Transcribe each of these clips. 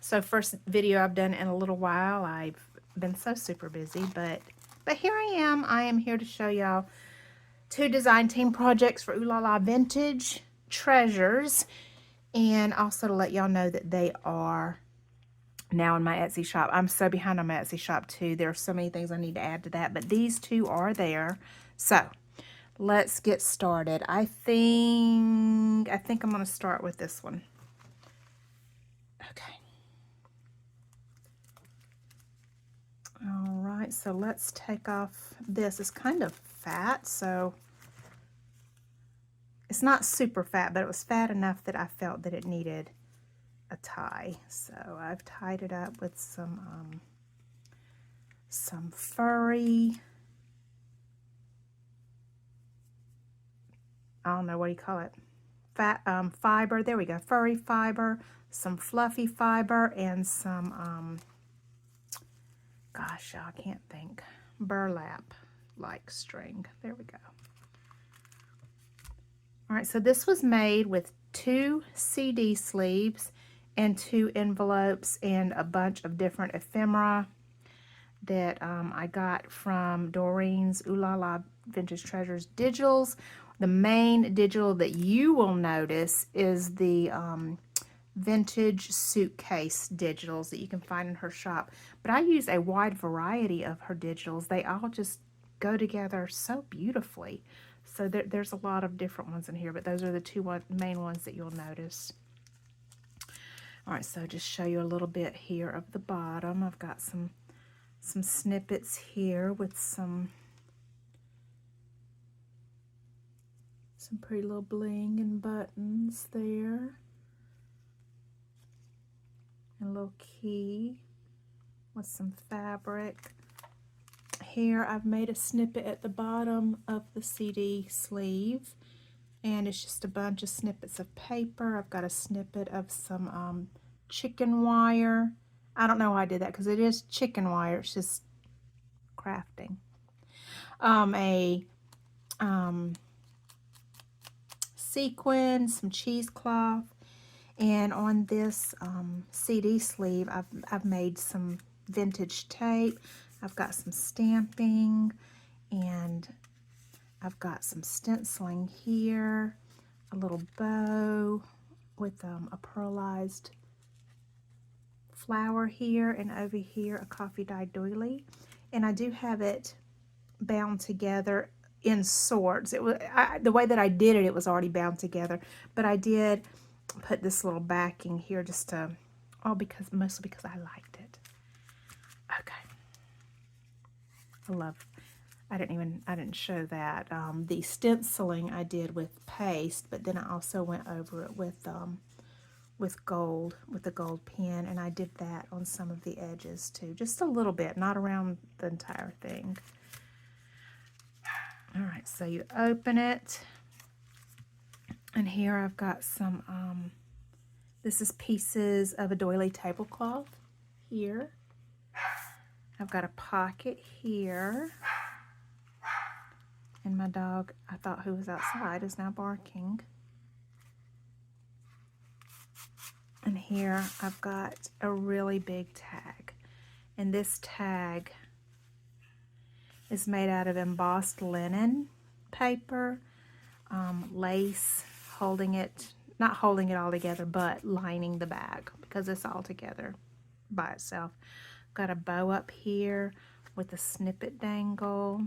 So first video I've done in a little while. I've been so super busy, but here I am. I am here to show y'all 2 design team projects for Ooh La La Vintage Treasures, and also to let y'all know that they are now in my Etsy shop. I'm so behind on my Etsy shop too. There are so many things I need to add to that, but these 2 are there. So let's get started. I think I'm going to start with this one. Okay. All right, so let's take off this. It's kind of fat, so it's not super fat, but it was fat enough that I felt that it needed a tie. So I've tied it up with some furry, I don't know, what do you call it? Fat fiber. There we go. Furry fiber, some fluffy fiber, and some gosh, I can't think. Burlap like string. There we go. All right, so this was made with 2 CD sleeves and 2 envelopes and a bunch of different ephemera that I got from Doreen's Ooh La La Vintage Treasures digitals. The main digital that you will notice is the vintage suitcase digitals that you can find in her shop. But I use a wide variety of her digitals. They all just go together so beautifully. So there's a lot of different ones in here, but those are the 2 main ones that you'll notice. All right, so just show you a little bit here of the bottom. I've got some snippets here with some pretty little bling and buttons there. And a little key with some fabric. Here I've made a snippet at the bottom of the CD sleeve, and it's just a bunch of snippets of paper. I've got a snippet of some chicken wire. I don't know why I did that because it is chicken wire. It's just crafting. A sequin, some cheesecloth, and on this CD sleeve I've made some vintage tape. I've got some stamping, and I've got some stenciling here, a little bow with a pearlized flower here, and over here a coffee dyed doily. And I do have it bound together in sorts. It was the way that I did it, it was already bound together, but I did put this little backing here just to, mostly because I liked it. Okay. I didn't show that. The stenciling I did with paste, but then I also went over it with gold, with the gold pen, and I did that on some of the edges too, just a little bit, not around the entire thing. All right, so you open it, and here I've got some, this is pieces of a doily tablecloth here. I've got a pocket here, and my dog, I thought who was outside, is now barking. And here I've got a really big tag, and this tag is made out of embossed linen paper, lace holding it, not holding it all together, but lining the bag because it's all together by itself. Got a bow up here with a snippet dangle,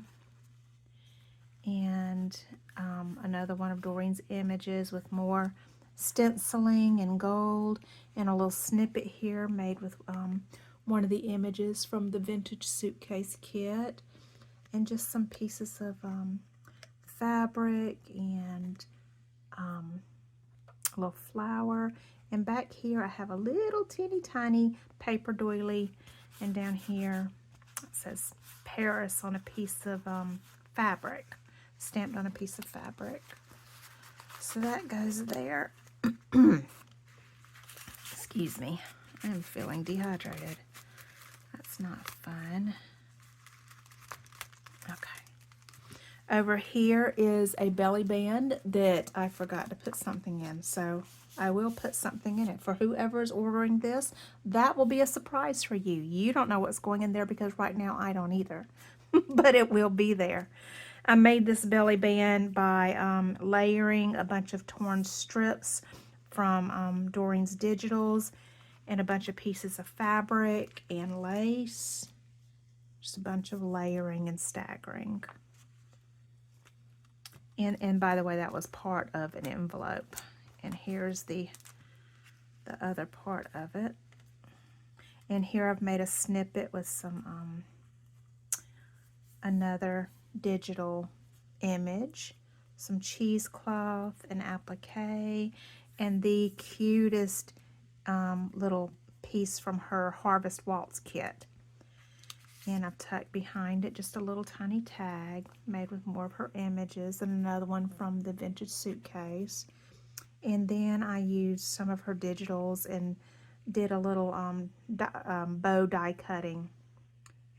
and another one of Doreen's images with more stenciling and gold, and a little snippet here made with one of the images from the vintage suitcase kit, and just some pieces of fabric and a little flower. And back here I have a little teeny tiny paper doily, and down here it says Paris on a piece of fabric, stamped on a piece of fabric. So that goes there. Excuse me, I'm feeling dehydrated. That's not fun. Okay. Over here is a belly band that I forgot to put something in. So I will put something in it. For whoever is ordering this, that will be a surprise for you. You don't know what's going in there because right now I don't either. But it will be there. I made this belly band by layering a bunch of torn strips from Doreen's Digitals and a bunch of pieces of fabric and lace. Just a bunch of layering and staggering. And by the way, that was part of an envelope. And here's the other part of it. And here I've made a snippet with some another digital image, some cheesecloth, an applique, and the cutest little piece from her Harvest Waltz kit. And I've tucked behind it just a little tiny tag made with more of her images, and another one from the vintage suitcase. And then I used some of her digitals and did a little bow die cutting.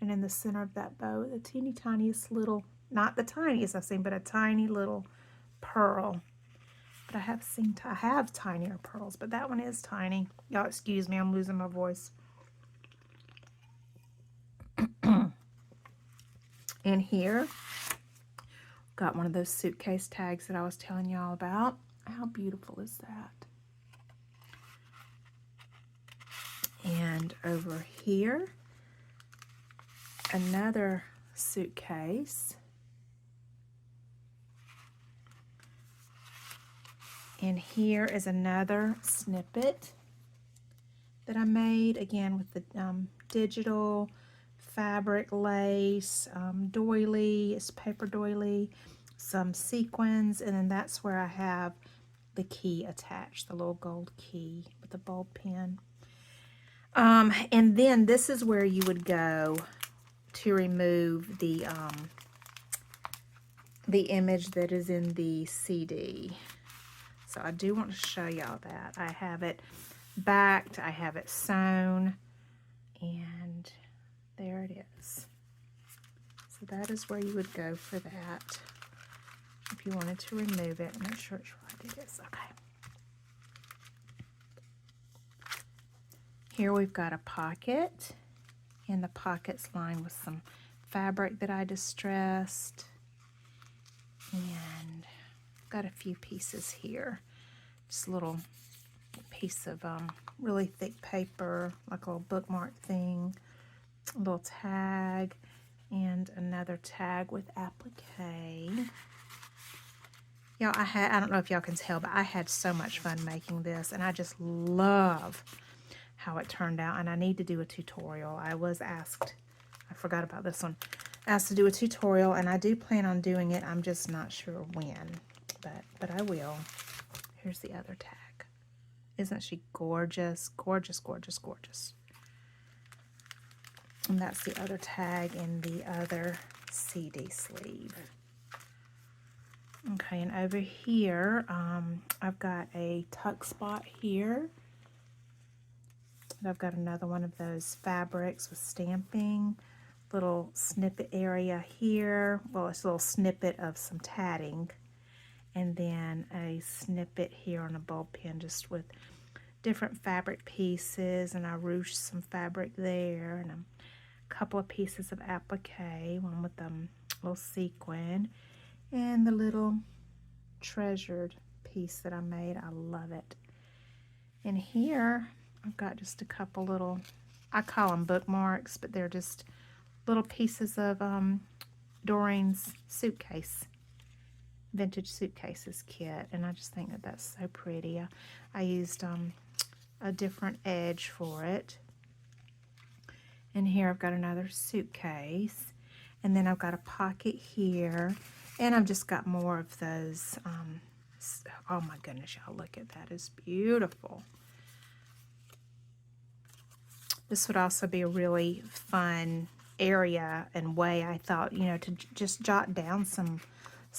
And in the center of that bow, the teeny tiniest little, not the tiniest I've seen, but a tiny little pearl. But I have tinier pearls, but that one is tiny. Y'all excuse me, I'm losing my voice. And here, got one of those suitcase tags that I was telling y'all about. How beautiful is that? And over here, another suitcase. And here is another snippet that I made, again with the digital fabric, lace, doily, it's paper doily, some sequins, and then that's where I have the key attached, the little gold key with the bulb pin. And then this is where you would go to remove the image that is in the CD. So I do want to show y'all that. I have it backed, I have it sewn, and there it is. So that is where you would go for that if you wanted to remove it. Make sure it's right. It is. Okay. Here we've got a pocket, and the pocket's lined with some fabric that I distressed, and got a few pieces here. Just a little piece of really thick paper, like a little bookmark thing, a little tag, and another tag with applique. Y'all, I don't know if y'all can tell, but I had so much fun making this, and I just love how it turned out, and I need to do a tutorial. I was asked, I forgot about this one, asked to do a tutorial, and I do plan on doing it. I'm just not sure when, but I will. Here's the other tag. Isn't she gorgeous? Gorgeous, gorgeous, gorgeous. And that's the other tag in the other CD sleeve. Okay, and over here, I've got a tuck spot here. And I've got another one of those fabrics with stamping. Little snippet area here. Well, it's a little snippet of some tatting. And then a snippet here on a bulb pin just with different fabric pieces. And I ruched some fabric there. And a couple of pieces of applique. One with a little sequin. And the little treasured piece that I made. I love it. And here I've got just a couple little, I call them bookmarks, but they're just little pieces of Doreen's suitcase, vintage suitcases kit. And I just think that that's so pretty. I used a different edge for it. And here I've got another suitcase. And then I've got a pocket here. And I've just got more of those. Oh my goodness, y'all, look at that. It's beautiful. This would also be a really fun area and way, I thought, you know, to just jot down some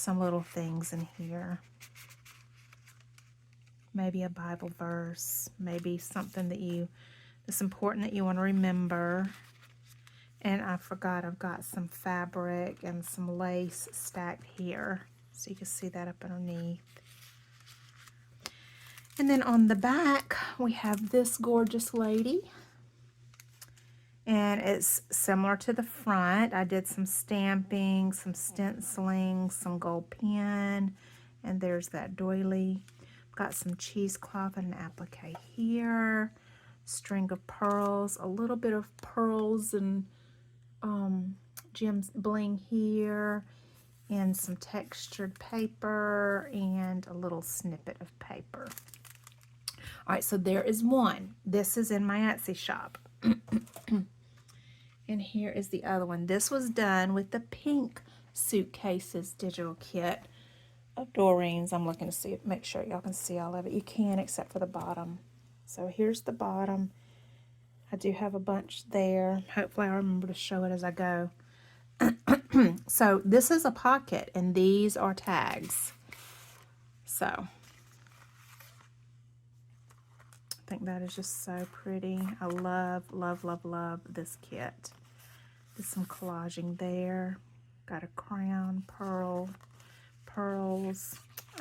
little things in here. Maybe a Bible verse, maybe something that's important that you want to remember. And I forgot, I've got some fabric and some lace stacked here, so you can see that up underneath. And then on the back, we have this gorgeous lady. And it's similar to the front. I did some stamping, some stenciling, some gold pen, and there's that doily. Got some cheesecloth and an applique here. String of pearls, a little bit of pearls and gems bling here, and some textured paper and a little snippet of paper. All right, so there is one. This is in my Etsy shop. And here is the other one. This was done with the pink suitcases digital kit of Doreen's. I'm looking to see, make sure y'all can see all of it. You can, except for the bottom. So here's the bottom. I do have a bunch there. Hopefully I'll remember to show it as I go. So this is a pocket, and these are tags. So I think that is just so pretty. I love, love, love, love this kit. There's some collaging there. Got a crown, pearls.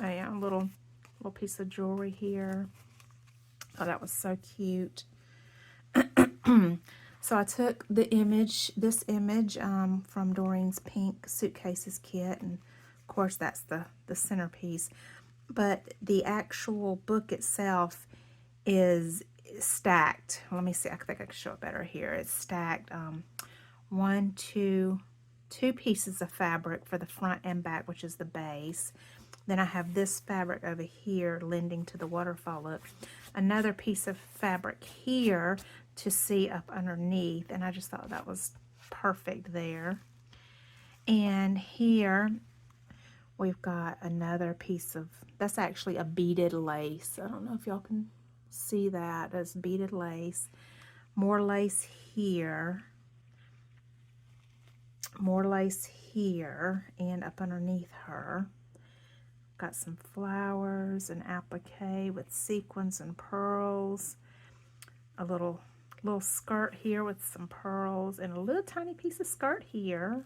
Oh yeah, a little piece of jewelry here. Oh, that was so cute. So I took the image, this image from Doreen's pink suitcases kit, and of course that's the centerpiece. But the actual book itself is stacked. Let me see, I think I can show it better here. It's stacked two pieces of fabric for the front and back, which is the base. Then I have this fabric over here lending to the waterfall look. Another piece of fabric here to see up underneath, and I just thought that was perfect there. And here we've got another piece of, that's actually a beaded lace. I don't know if y'all can see that. That's beaded lace. More lace here. More lace here and up underneath her. Got some flowers and applique with sequins and pearls. A little skirt here with some pearls, and a little tiny piece of skirt here.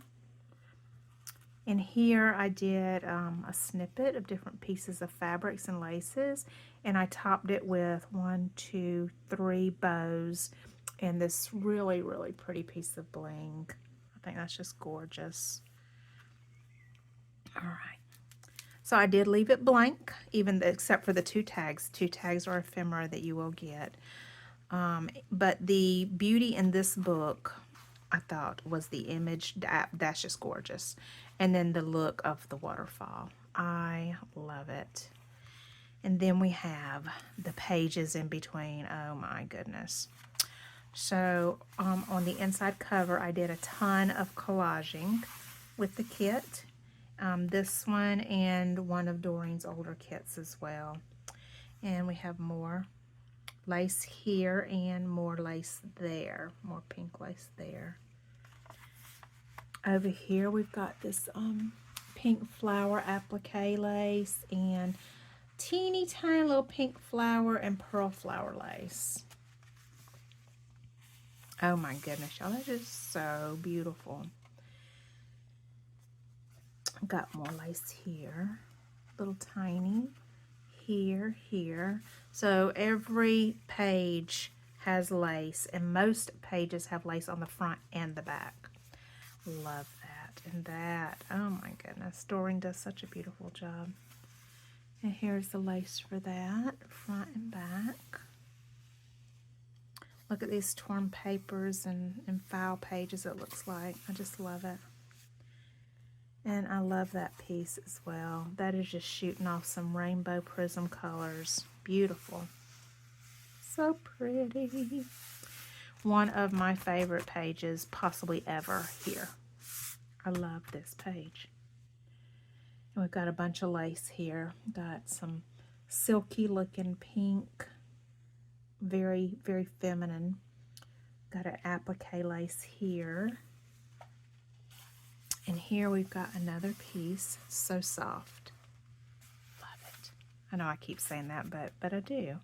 And here I did a snippet of different pieces of fabrics and laces, and I topped it with 1, 2, 3 bows and this really, really pretty piece of bling. I think that's just gorgeous. All right. So I did leave it blank, except for the 2 tags. 2 tags are ephemera that you will get. But the beauty in this book, I thought, was the image. That's just gorgeous. And then the look of the waterfall. I love it. And then we have the pages in between. Oh my goodness. So on the inside cover, I did a ton of collaging with the kit. This one and one of Doreen's older kits as well. And we have more lace here and more lace there. More pink lace there. Over here we've got this pink flower applique lace and teeny tiny little pink flower and pearl flower lace. Oh my goodness, y'all, that is so beautiful. Got more lace here, little tiny, here. So every page has lace, and most pages have lace on the front and the back. Love that. And that, oh my goodness, Doreen does such a beautiful job. And here's the lace for that, front and back. Look at these torn papers and file pages, it looks like. I just love it. And I love that piece as well. That is just shooting off some rainbow prism colors. Beautiful. So pretty. One of my favorite pages possibly ever here. I love this page. And we've got a bunch of lace here. Got some silky looking pink. Very, very feminine. Got an applique lace here. And here we've got another piece. So soft. Love it. I know I keep saying that, but I do.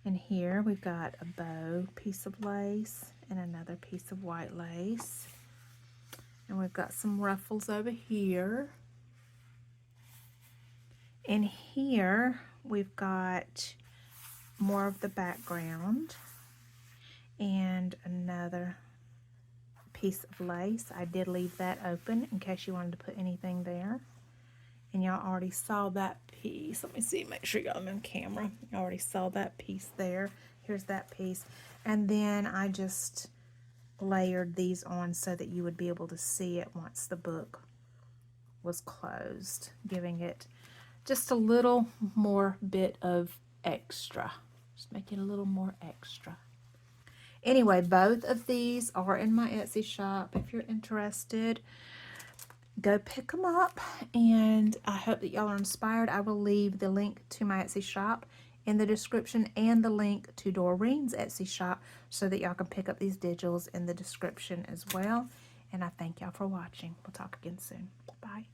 And here we've got a bow piece of lace and another piece of white lace. And we've got some ruffles over here. And here we've got more of the background and another piece of lace. I did leave that open in case you wanted to put anything there. And y'all already saw that piece. Let me see, make sure y'all on camera. You already saw that piece there. Here's that piece. And then I just layered these on so that you would be able to see it once the book was closed, giving it just a little more bit of extra. Just make it a little more extra. Anyway, both of these are in my Etsy shop. If you're interested, go pick them up, and I hope that y'all are inspired. I will leave the link to my Etsy shop in the description and the link to Doreen's Etsy shop so that y'all can pick up these digitals in the description as well. And I thank y'all for watching. We'll talk again soon. Bye.